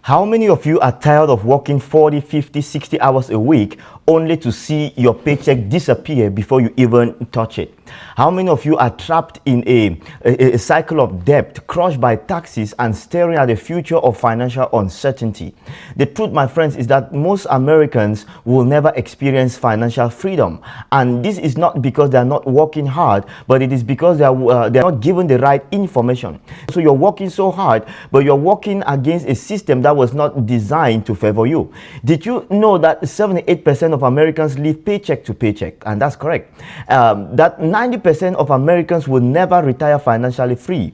How many of you are tired of working 40, 50, 60 hours a week only to see your paycheck disappear before you even touch it? How many of you are trapped in a cycle of debt, crushed by taxes, and staring at the future of financial uncertainty? The truth, my friends, is that most Americans will never experience financial freedom. And this is not because they are not working hard, but it is because they are not given the right information. So you're working so hard, but you're working against a system that was not designed to favor you. Did you know that 78% of Americans live paycheck to paycheck? And that's correct. That 90% of Americans will never retire financially free.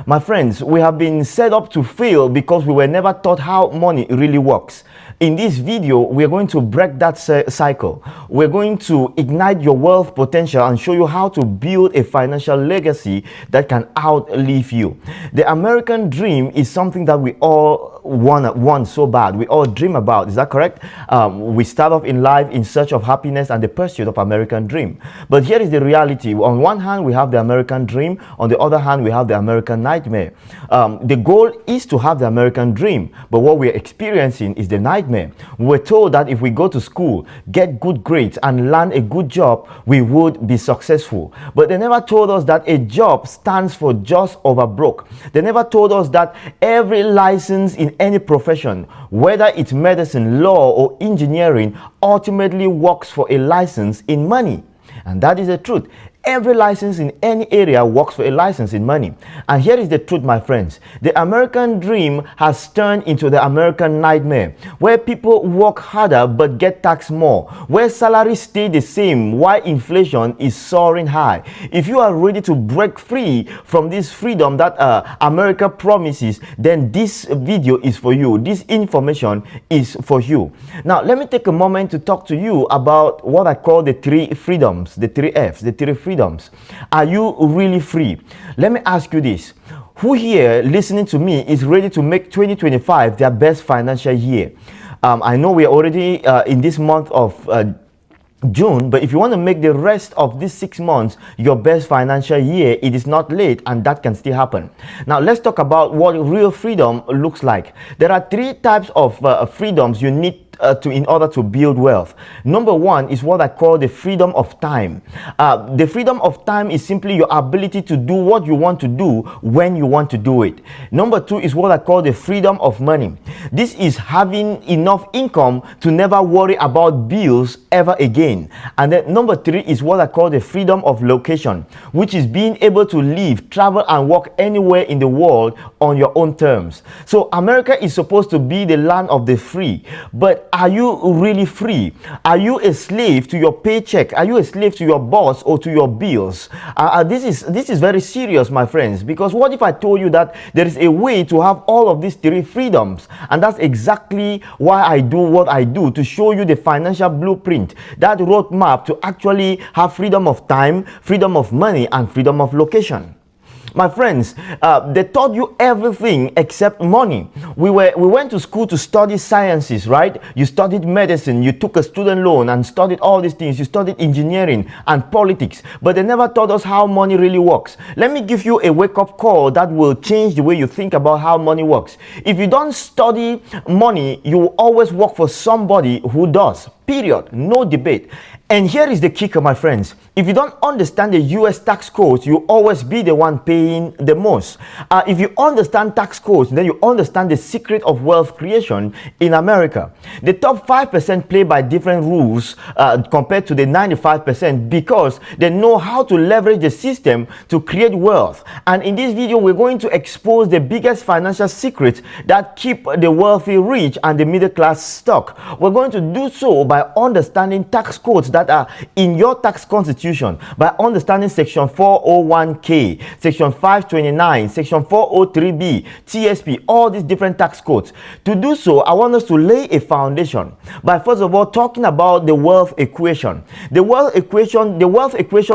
My friends, we have been set up to fail because we were never taught how money really works. In this video, we're going to break that cycle. We're going to ignite your wealth potential and show you how to build a financial legacy that can outlive you. The American dream is something that we all want so bad. We all dream about. Is that correct? We start off in life in search of happiness and the pursuit of American dream. But here is the reality. On one hand, we have the American dream. On the other hand, we have the American nightmare. The goal is to have the American dream, but what we're experiencing is the nightmare. We're told that if we go to school, get good grades, and land a good job, we would be successful. But they never told us that a job stands for just over broke. They never told us that every license in any profession, whether it's medicine, law, or engineering, ultimately works for a license in money. And that is the truth. Every license in any area works for a license in money. And here is the truth, my friends. The American dream has turned into the American nightmare, where people work harder but get taxed more, where salaries stay the same while inflation is soaring high. If you are ready to break free from this freedom that America promises, then this video is for you. This information is for you. Now, let me take a moment to talk to you about what I call the three freedoms, the three F's, the three freedoms. Are you really free? Let me ask you this. Who here listening to me is ready to make 2025 their best financial year? I know we are already in this month of June, but if you want to make the rest of these 6 months your best financial year, it is not late, and that can still happen. Now let's talk about what real freedom looks like. There are three types of freedoms you need in order to build wealth. Number one is what I call the freedom of time. The freedom of time is simply your ability to do what you want to do when you want to do it. Number two is what I call the freedom of money. This is having enough income to never worry about bills ever again. And then number three is what I call the freedom of location, which is being able to live, travel, and work anywhere in the world on your own terms. So America is supposed to be the land of the free, but are you really free? Are you a slave to your paycheck? Are you a slave to your boss or to your bills? This is very serious, my friends, because what if I told you that there is a way to have all of these three freedoms? And that's exactly why I do what I do, to show you the financial blueprint, that roadmap to actually have freedom of time, freedom of money, and freedom of location. My friends, they taught you everything except money. We went to school to study sciences, right? You studied medicine, you took a student loan and studied all these things. You studied engineering and politics, but they never taught us how money really works. Let me give you a wake-up call that will change the way you think about how money works. If you don't study money, you will always work for somebody who does. Period. No debate. And here is the kicker, my friends. If you don't understand the US tax codes, you'll always be the one paying the most. If you understand tax codes, then you understand the secret of wealth creation in America. The top 5% play by different rules compared to the 95% because they know how to leverage the system to create wealth. And in this video, we're going to expose the biggest financial secrets that keep the wealthy rich and the middle class stuck. We're going to do so by understanding tax codes that are in your tax constitution, by understanding section 401k, section 529, section 403b, TSP, all these different tax codes. To do so, I want us to lay a foundation by first of all talking about the wealth equation. The wealth equation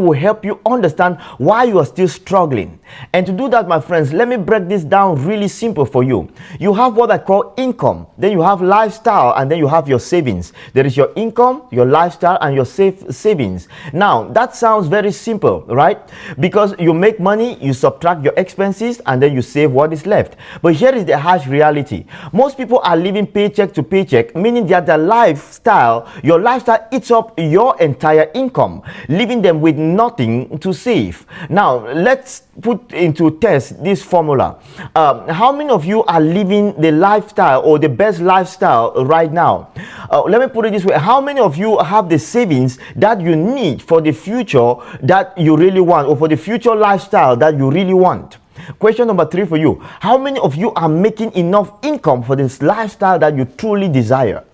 will help you understand why you are still struggling. And to do that, my friends, let me break this down really simple for you. You have what I call income, then you have lifestyle, and then you have your savings. There is your your income, your lifestyle, and your savings. Now, that sounds very simple, right? Because you make money, you subtract your expenses, and then you save what is left. But here is the harsh reality. Most people are living paycheck to paycheck, meaning that their lifestyle, your lifestyle eats up your entire income, leaving them with nothing to save. Now, let's put into test this formula. How many of you are living the lifestyle or the best lifestyle right now? Let me put it this way. How many of you have the savings that you need for the future that you really want, or for the future lifestyle that you really want? Question number 3 for you. How many of you are making enough income for this lifestyle that you truly desire?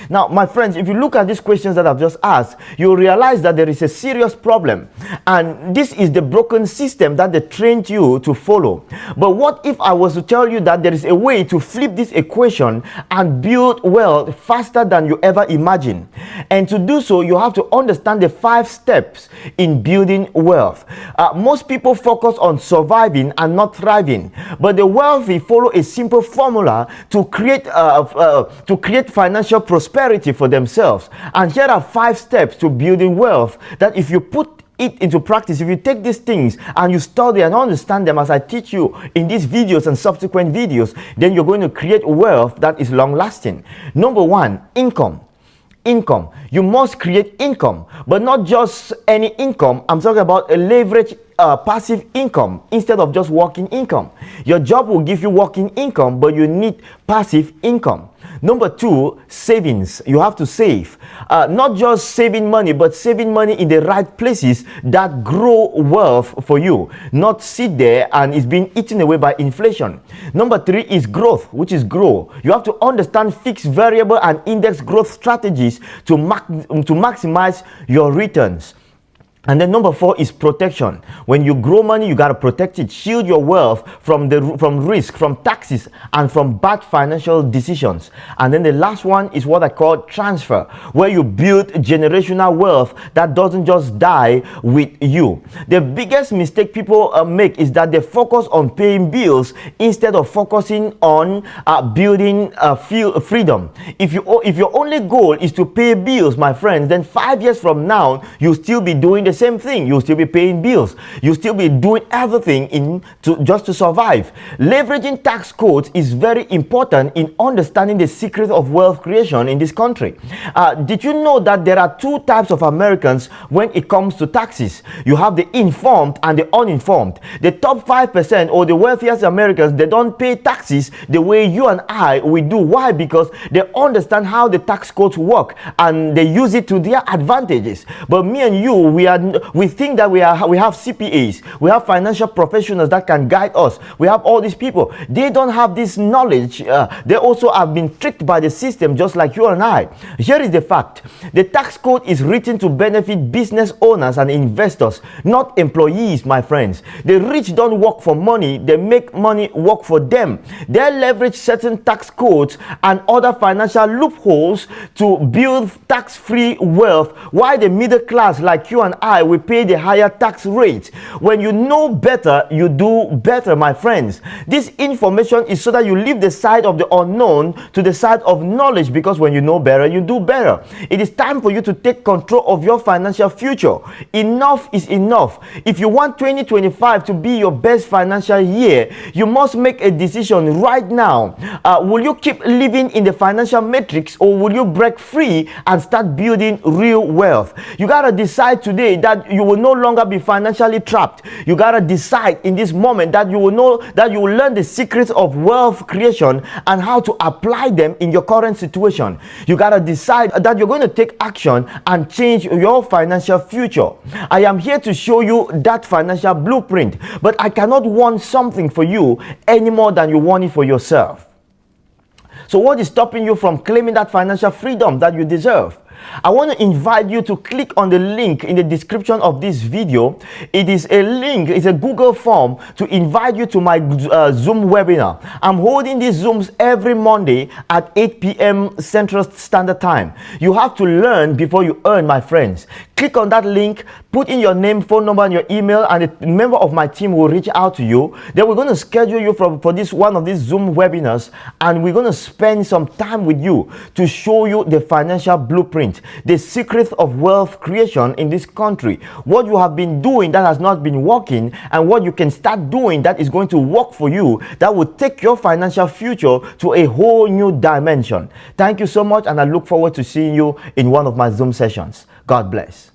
Now, my friends, if you look at these questions that I've just asked, you'll realize that there is a serious problem. And this is the broken system that they trained you to follow. But what if I was to tell you that there is a way to flip this equation and build wealth faster than you ever imagined? And to do so, you have to understand the 5 steps in building wealth. Most people focus on surviving and not thriving. But the wealthy follow a simple formula to create financial prosperity for themselves. And here are 5 steps to building wealth that if you put it into practice, if you take these things and you study and understand them as I teach you in these videos and subsequent videos, then you're going to create wealth that is long lasting. Number 1, income. Income. You must create income, but not just any income. I'm talking about a leverage passive income instead of just working income. Your job will give you working income, but you need passive income. Number 2, savings. You have to save. Not just saving money, but saving money in the right places that grow wealth for you. Not sit there and it's being eaten away by inflation. Number 3 is growth, which is grow. You have to understand fixed variable and index growth strategies to maximize your returns. And then number 4 is protection. When you grow money, you got to protect it. Shield your wealth from risk, from taxes, and from bad financial decisions. And then the last one is what I call transfer, where you build generational wealth that doesn't just die with you. The biggest mistake people make is that they focus on paying bills instead of focusing on building freedom. If your only goal is to pay bills, my friends, then 5 years from now, you'll still be doing the same thing. You'll still be paying bills. You'll still be doing everything just to survive. Leveraging tax codes is very important in understanding the secret of wealth creation in this country. Did you know that there are 2 types of Americans when it comes to taxes? You have the informed and the uninformed. The top 5% or the wealthiest Americans, they don't pay taxes the way you and I we do. Why? Because they understand how the tax codes work and they use it to their advantages. But me and you, we think that we have CPAs, we have financial professionals that can guide us. We have all these people. They don't have this knowledge. They also have been tricked by the system just like you and I. Here is the fact. The tax code is written to benefit business owners and investors, not employees, my friends. The rich don't work for money. They make money work for them. They leverage certain tax codes and other financial loopholes to build tax-free wealth, while the middle class like you and I will pay the higher tax rates. When you know better, you do better, my friends. This information is so that you leave the side of the unknown to the side of knowledge, because when you know better, you do better. It is time for you to take control of your financial future. Enough is enough. If you want 2025 to be your best financial year, you must make a decision right now. Will you keep living in the financial matrix, or will you break free and start building real wealth? You gotta decide today that you will no longer be financially trapped. You gotta decide in this moment that you will know that you will learn the secrets of wealth creation and how to apply them in your current situation. You gotta decide that you're going to take action and change your financial future. I am here to show you that financial blueprint, but I cannot want something for you any more than you want it for yourself. So what is stopping you from claiming that financial freedom that you deserve? I want to invite you to click on the link in the description of this video. It is a link, it's a Google form to invite you to my Zoom webinar. I'm holding these Zooms every Monday at 8 p.m. Central Standard Time. You have to learn before you earn, my friends. Click on that link, put in your name, phone number, and your email, and a member of my team will reach out to you. Then we're going to schedule you for this one of these Zoom webinars, and we're going to spend some time with you to show you the financial blueprint, the secret of wealth creation in this country, what you have been doing that has not been working, and what you can start doing that is going to work for you, that will take your financial future to a whole new dimension. Thank you so much, and I look forward to seeing you in one of my Zoom sessions. God bless.